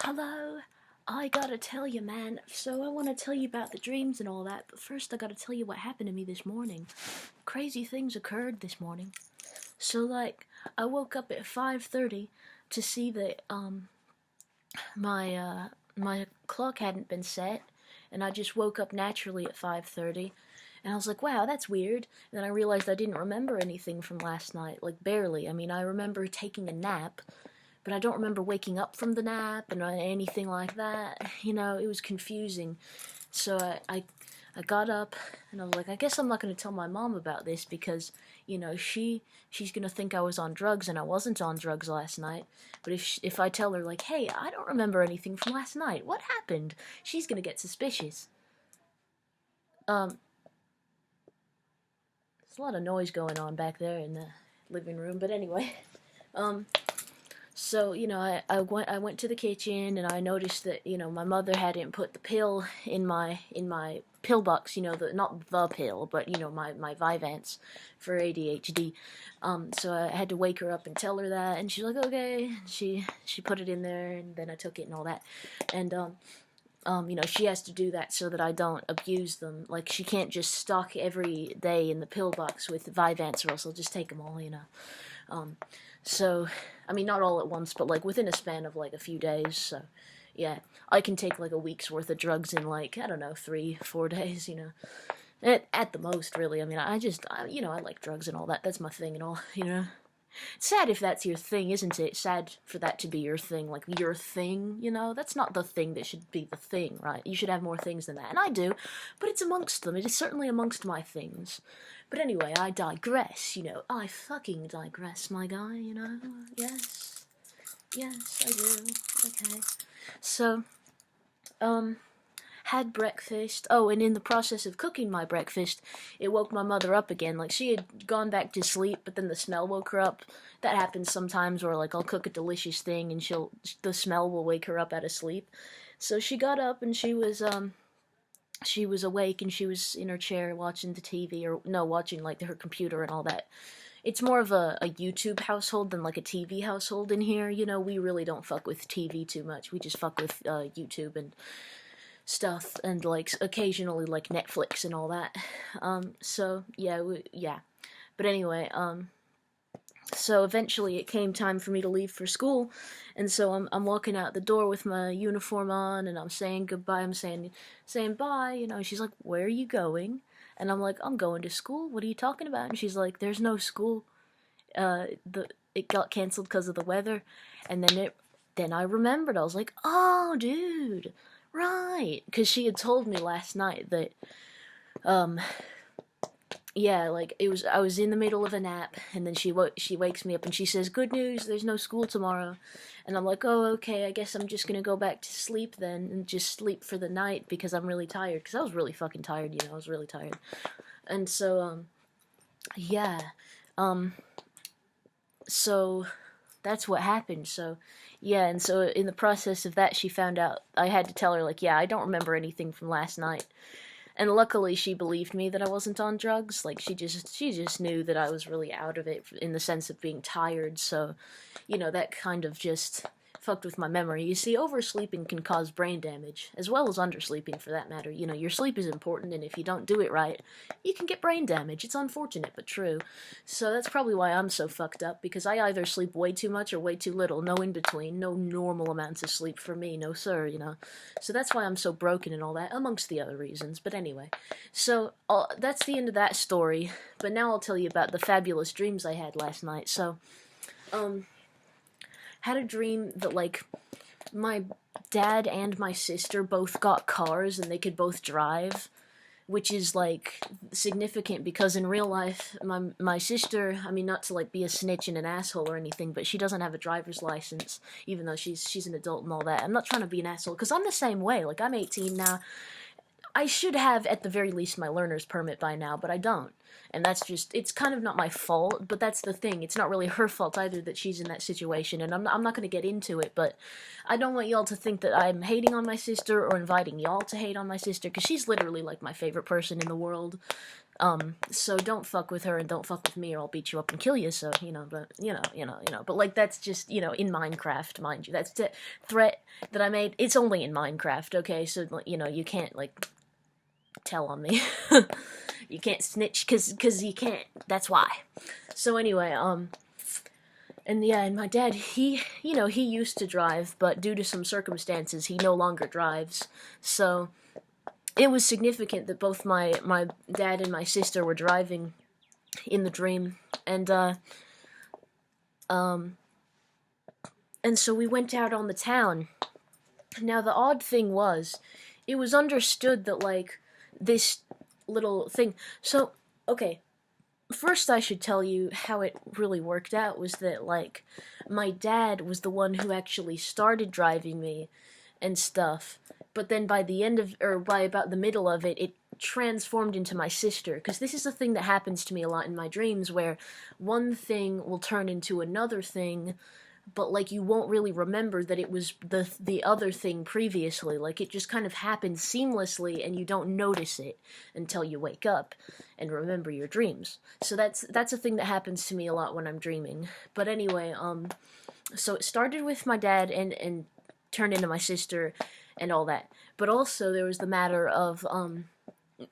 Hello, I gotta tell you, man. So I want to tell you about the dreams and all that, but first I gotta tell you what happened to me this morning. Crazy things occurred this morning. So I woke up at 5:30 to see that my clock hadn't been set, and I just woke up naturally at 5:30. And I was like, wow, that's weird. And then I realized I didn't remember anything from last night, like barely. I mean, I remember taking a nap, but I don't remember waking up from the nap and anything like that. It was confusing. So I got up and I was like, I guess I'm not going to tell my mom about this because, she's going to think I was on drugs, and I wasn't on drugs last night. But if I tell her, like, hey, I don't remember anything from last night, what happened? She's going to get suspicious. There's a lot of noise going on back there in the living room, but anyway. So, I went to the kitchen and I noticed that, my mother hadn't put the pill in my pill box, not the pill, but, my Vyvanse for ADHD. So I had to wake her up and tell her that, and she's like, okay. She put it in there, and then I took it and all that. And, she has to do that so that I don't abuse them. Like, she can't just stock every day in the pill box with Vyvanse, or else I'll just take them all, So, I mean, not all at once, but, within a span of, a few days, so, yeah. I can take, a week's worth of drugs in, I don't know, 3-4 days, At the most, really. I mean, I like drugs and all that. That's my thing and all, It's sad if that's your thing, isn't it? Sad for that to be your thing, your thing, That's not the thing that should be the thing, right? You should have more things than that, and I do, but it's amongst them. It is certainly amongst my things. But anyway, I digress, I fucking digress, my guy, Yes. Yes, I do. Okay. So, had breakfast. Oh, and in the process of cooking my breakfast, it woke my mother up again. She had gone back to sleep, but then the smell woke her up. That happens sometimes where, I'll cook a delicious thing and the smell will wake her up out of sleep. So she got up and she was awake and she was in her chair watching the TV, or, no, watching, her computer and all that. It's more of a YouTube household than, a TV household in here. We really don't fuck with TV too much. We just fuck with, YouTube and stuff, and occasionally Netflix and all that. So yeah, yeah. But anyway, so eventually it came time for me to leave for school, and so I'm walking out the door with my uniform on, and I'm saying goodbye. I'm saying bye. She's like, "Where are you going?" And I'm like, "I'm going to school. What are you talking about?" And she's like, "There's no school. It got canceled because of the weather." And then I remembered. I was like, "Oh, dude. Right," because she had told me last night that, yeah, I was in the middle of a nap, and then she wakes me up, and she says, "Good news, there's no school tomorrow." And I'm like, "Oh, okay, I guess I'm just gonna go back to sleep then, and just sleep for the night, because I'm really tired," because I was really fucking tired, I was really tired. And so, yeah, so that's what happened. So yeah, and so in the process of that, she found out. I had to tell her, yeah, I don't remember anything from last night. And luckily she believed me that I wasn't on drugs. She just knew that I was really out of it, in the sense of being tired. So, that kind of just fucked with my memory. You see, oversleeping can cause brain damage, as well as undersleeping, for that matter. Your sleep is important, and if you don't do it right, you can get brain damage. It's unfortunate, but true. So that's probably why I'm so fucked up, because I either sleep way too much or way too little. No in between. No normal amounts of sleep for me. No sir, So that's why I'm so broken and all that, amongst the other reasons. But anyway, so that's the end of that story. But now I'll tell you about the fabulous dreams I had last night. So, had a dream that, my dad and my sister both got cars and they could both drive, which is, significant, because in real life, my sister, I mean, not to, be a snitch and an asshole or anything, but she doesn't have a driver's license, even though she's an adult and all that. I'm not trying to be an asshole, because I'm the same way. I'm 18 now. I should have, at the very least, my learner's permit by now, but I don't. And that's just, it's kind of not my fault, but that's the thing. It's not really her fault either that she's in that situation, and I'm not going to get into it, but I don't want y'all to think that I'm hating on my sister or inviting y'all to hate on my sister, because she's literally, my favorite person in the world. So don't fuck with her and don't fuck with me or I'll beat you up and kill you, so, but, like, that's just, in Minecraft, mind you, that's the threat that I made, it's only in Minecraft, okay, so, you can't, like, tell on me, you can't snitch, cause you can't, that's why. So anyway, and my dad, he used to drive, but due to some circumstances, he no longer drives, so it was significant that both my dad and my sister were driving in the dream, and so we went out on the town. Now, the odd thing was, it was understood that, like, this little thing, so, okay, first I should tell you how it really worked out was that, like, my dad was the one who actually started driving me and stuff, but then by the end of, or by about the middle of it, it transformed into my sister, because this is a thing that happens to me a lot in my dreams, where one thing will turn into another thing, but, like, you won't really remember that it was the other thing previously. Like, it just kind of happens seamlessly, and you don't notice it until you wake up and remember your dreams. So that's a thing that happens to me a lot when I'm dreaming. But anyway, so it started with my dad and turned into my sister and all that. But also there was the matter of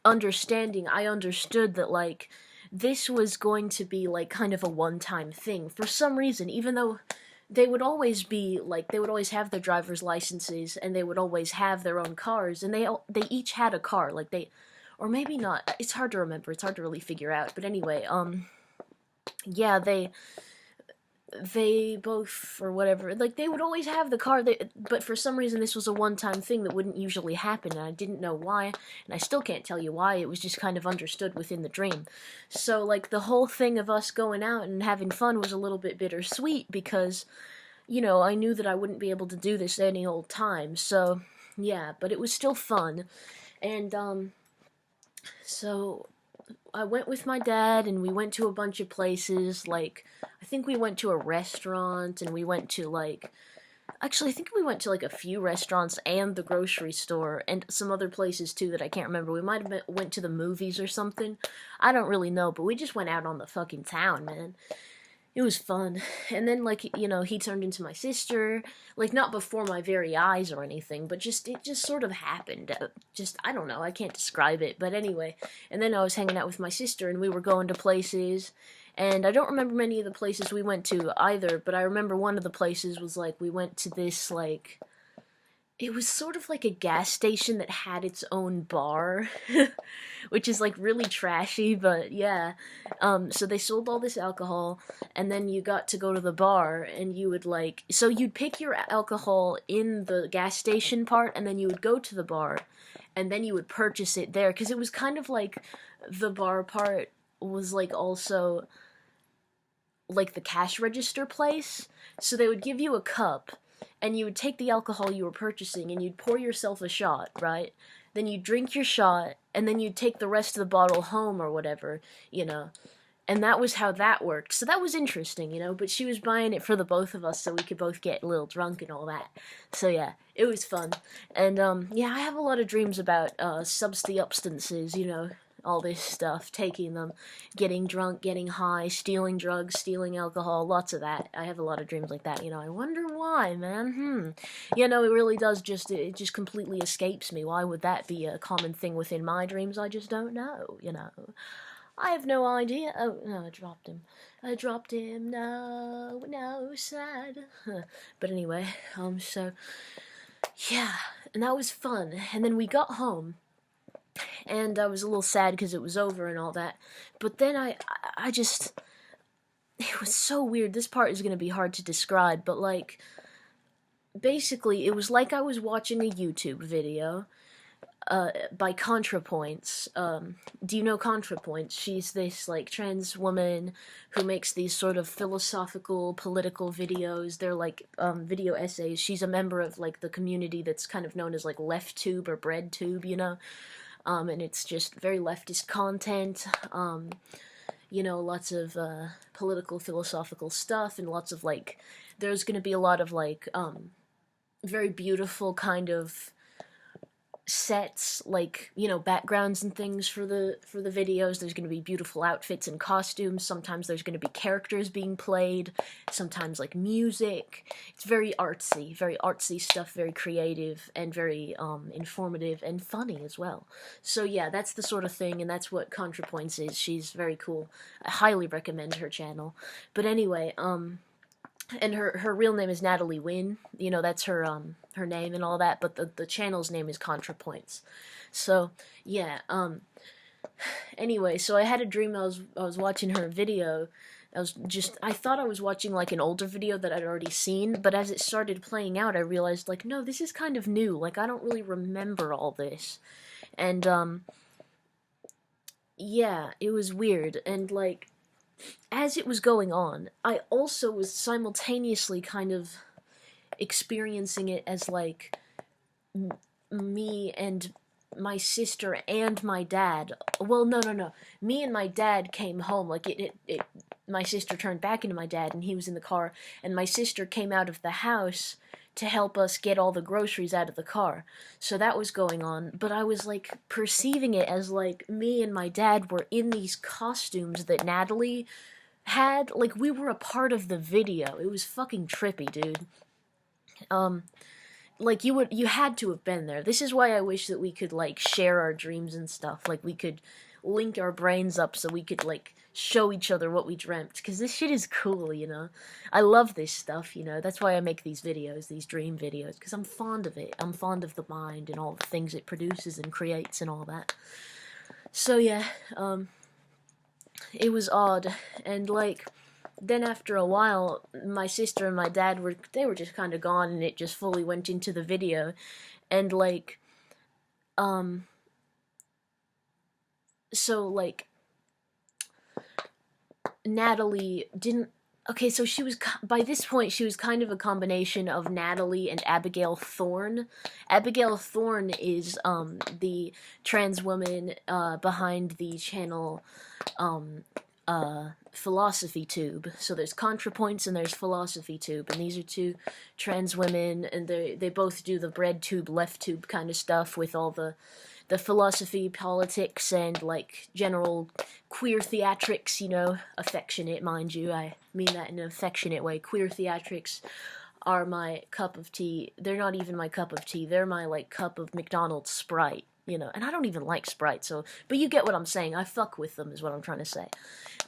understanding. I understood that, like, this was going to be, like, kind of a one-time thing. For some reason, even though they would always be, like, they would always have their driver's licenses, and they would always have their own cars, and they each had a car, like, or maybe not, it's hard to remember, it's hard to really figure out, but anyway, yeah, they both, or whatever, like, they would always have the car, but for some reason this was a one-time thing that wouldn't usually happen, and I didn't know why, and I still can't tell you why. It was just kind of understood within the dream. So, like, the whole thing of us going out and having fun was a little bit bittersweet, because, I knew that I wouldn't be able to do this any old time, so, yeah, but it was still fun, and, so I went with my dad, and we went to a bunch of places, like, I think we went to a restaurant, and we went to, like, actually, I think we went to, like, a few restaurants and the grocery store, and some other places, too, that I can't remember. We might have went to the movies or something. I don't really know, but we just went out on the fucking town, man. It was fun. And then, like, he turned into my sister. Like, not before my very eyes or anything, but it just sort of happened. I don't know, I can't describe it. But anyway, and then I was hanging out with my sister, and we were going to places. And I don't remember many of the places we went to either, but I remember one of the places was, like, we went to this, like, it was sort of like a gas station that had its own bar, which is, like, really trashy, but yeah. So they sold all this alcohol, and then you got to go to the bar, and you would, like, so you'd pick your alcohol in the gas station part, and then you would go to the bar, and then you would purchase it there, because it was kind of like the bar part was, like, also, like, the cash register place, so they would give you a cup, and you would take the alcohol you were purchasing, and you'd pour yourself a shot, right? Then you'd drink your shot, and then you'd take the rest of the bottle home or whatever, and that was how that worked. So that was interesting, but she was buying it for the both of us so we could both get a little drunk and all that. So yeah, it was fun. And yeah, I have a lot of dreams about substances, all this stuff, taking them, getting drunk, getting high, stealing drugs, stealing alcohol, lots of that. I have a lot of dreams like that, I wonder why, man, it really does it just completely escapes me. Why would that be a common thing within my dreams? I just don't know, I have no idea. Oh, no, I dropped him, no, sad. But anyway, so, yeah, and that was fun, and then we got home, and I was a little sad because it was over and all that, but then I just, it was so weird. This part is going to be hard to describe, but, like, basically, it was like I was watching a YouTube video, by ContraPoints. Do you know ContraPoints? She's this, like, trans woman who makes these sort of philosophical, political videos. They're, like, video essays. She's a member of, like, the community that's kind of known as, like, LeftTube or BreadTube, and it's just very leftist content, lots of, political, philosophical stuff, and lots of, like, there's gonna be a lot of, like, very beautiful kind of sets, like, you know, backgrounds and things for the videos. There's going to be beautiful outfits and costumes. Sometimes there's going to be characters being played, sometimes like music. It's very artsy stuff, very creative, and very informative and funny as well. So yeah, that's the sort of thing, and that's what ContraPoints is. She's very cool. I highly recommend her channel. But anyway, and her real name is Natalie Wynn. You know, that's her her name and all that, but the channel's name is ContraPoints. So yeah, anyway, so I had a dream. I was watching her video. I thought I was watching like an older video that I'd already seen, but as it started playing out, I realized, like, no, this is kind of new. Like, I don't really remember all this. And yeah, it was weird. And like, as it was going on, I also was simultaneously kind of experiencing it as like me and my sister and my dad. Well, no. Me and my dad came home. Like my sister turned back into my dad, and he was in the car, and my sister came out of the house to help us get all the groceries out of the car. So that was going on, but I was like perceiving it as like me and my dad were in these costumes that Natalie had. Like, we were a part of the video. It was fucking trippy, dude. Like, you had to have been there. This is why I wish that we could like share our dreams and stuff. Like, we could link our brains up so we could like show each other what we dreamt, because this shit is cool, you know. I love this stuff, you know. That's why I make these videos, these dream videos, because I'm fond of it. I'm fond of the mind and all the things it produces and creates and all that. So yeah, it was odd. And like, then after a while, my sister and my dad were just kind of gone, and it just fully went into the video. And like, so like, Natalie didn't. Okay, so she was, by this point, she was kind of a combination of Natalie and Abigail Thorne. Abigail Thorne is the trans woman behind the channel Philosophy Tube. So there's ContraPoints and there's Philosophy Tube, and these are two trans women, and they both do the bread tube, left tube kind of stuff with all the philosophy, politics, and like general queer theatrics, you know, affectionate, mind you, I mean that in an affectionate way. Queer theatrics are my cup of tea. They're not even my cup of tea, they're my like cup of McDonald's Sprite, you know, and I don't even like Sprite, so, but you get what I'm saying. I fuck with them is what I'm trying to say.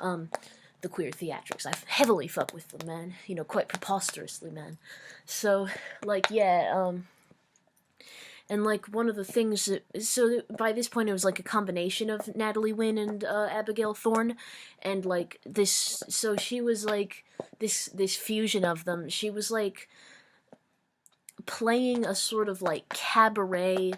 The queer theatrics, I heavily fuck with them, man, you know, quite preposterously, man. So, like, yeah, and like, one of the things that, so by this point it was like a combination of Natalie Wynn and Abigail Thorne, and like this, so she was like this fusion of them. She was like playing a sort of like cabaret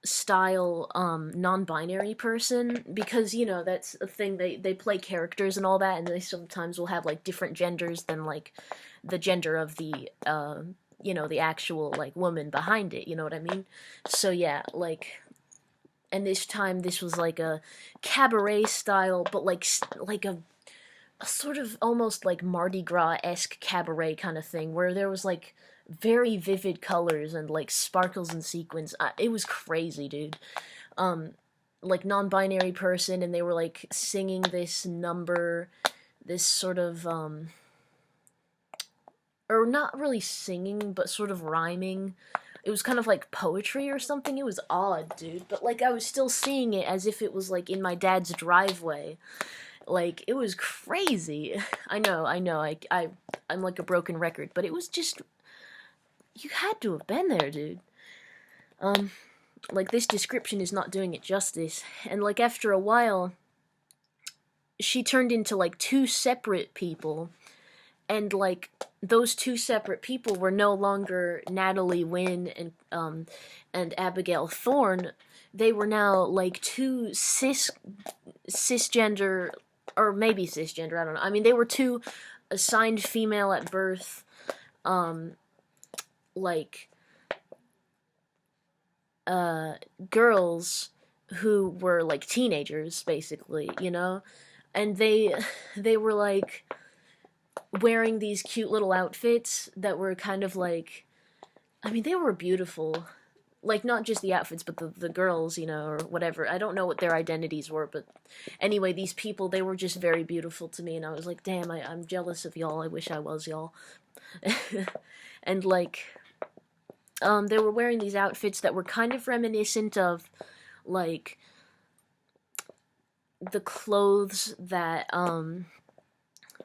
style non-binary person, because, you know, that's a thing, they play characters and all that, and they sometimes will have like different genders than like the gender of the you know, the actual like woman behind it, you know what I mean? So yeah, like, and this time this was like a cabaret style, but like a sort of almost like Mardi Gras-esque cabaret kind of thing, where there was like very vivid colors and like sparkles and sequins. It was crazy, dude. Like, non-binary person, and they were like singing this number, this sort of or not really singing, but sort of rhyming. It was kind of like poetry or something. It was odd, dude. But like, I was still seeing it as if it was like in my dad's driveway. Like, it was crazy. I know. I'm like a broken record, but it was just, you had to have been there, dude. Like, this description is not doing it justice. And like, after a while, she turned into like two separate people, and like, those two separate people were no longer Natalie Wynn and Abigail Thorne. They were now like two cisgender, or maybe cisgender, I don't know. I mean, they were two assigned female at birth, like, girls who were like teenagers, basically, you know? And they were like wearing these cute little outfits that were kind of like, I mean, they were beautiful. like, not just the outfits, but the girls, you know, or whatever. I don't know what their identities were, but anyway, these people, they were just very beautiful to me, and I was like, damn, I'm jealous of y'all. I wish I was y'all. And, like, they were wearing these outfits that were kind of reminiscent of, like, the clothes that,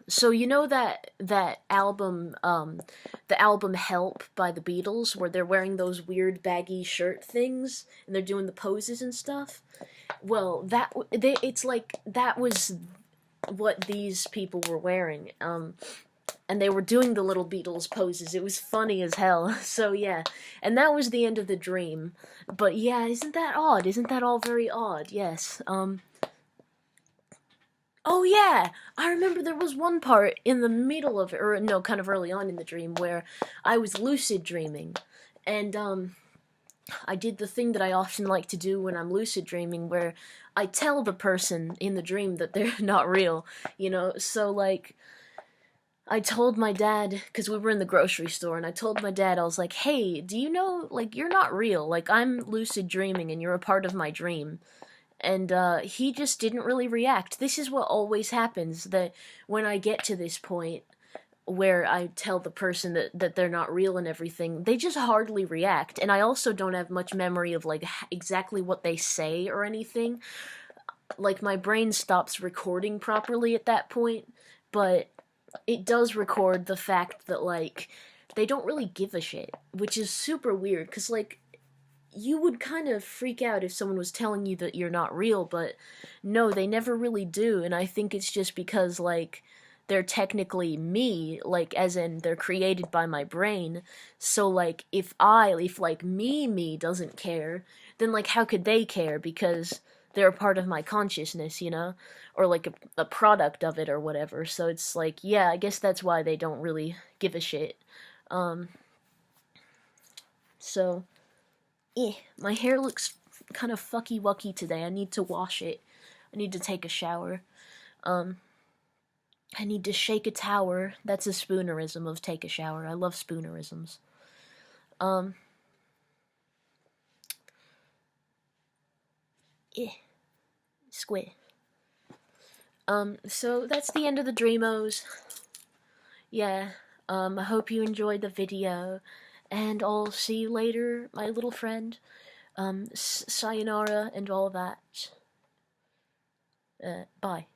so you know that album, the album Help by the Beatles, where they're wearing those weird baggy shirt things, and they're doing the poses and stuff? Well, it's like, that was what these people were wearing, and they were doing the little Beatles poses. It was funny as hell. So yeah, and that was the end of the dream. But yeah, isn't that odd? Isn't that all very odd? Yes. Oh yeah, I remember there was one part in the middle of, or no, kind of early on in the dream, where I was lucid dreaming, and I did the thing that I often like to do when I'm lucid dreaming, where I tell the person in the dream that they're not real, you know. So like, I told my dad, because we were in the grocery store, and I told my dad, I was like, hey, do you know, like, you're not real, like, I'm lucid dreaming, and you're a part of my dream. And he just didn't really react. This is what always happens, that when I get to this point where I tell the person that they're not real and everything, they just hardly react. And I also don't have much memory of, like, exactly what they say or anything. Like, my brain stops recording properly at that point, but it does record the fact that, like, they don't really give a shit, which is super weird, because, like, you would kind of freak out if someone was telling you that you're not real, but no, they never really do, and I think it's just because, like, they're technically me, like, as in, they're created by my brain, so, like, if like, me doesn't care, then, like, how could they care, because they're a part of my consciousness, you know? Or, like, a product of it or whatever, so it's like, yeah, I guess that's why they don't really give a shit. So... my hair looks kind of fucky-wucky today. I need to wash it. I need to take a shower. I need to shake a tower. That's a spoonerism of take a shower. I love spoonerisms. Squid. So that's the end of the Dreamos. Yeah, I hope you enjoyed the video, and I'll see you later, my little friend. Sayonara and all that. Bye.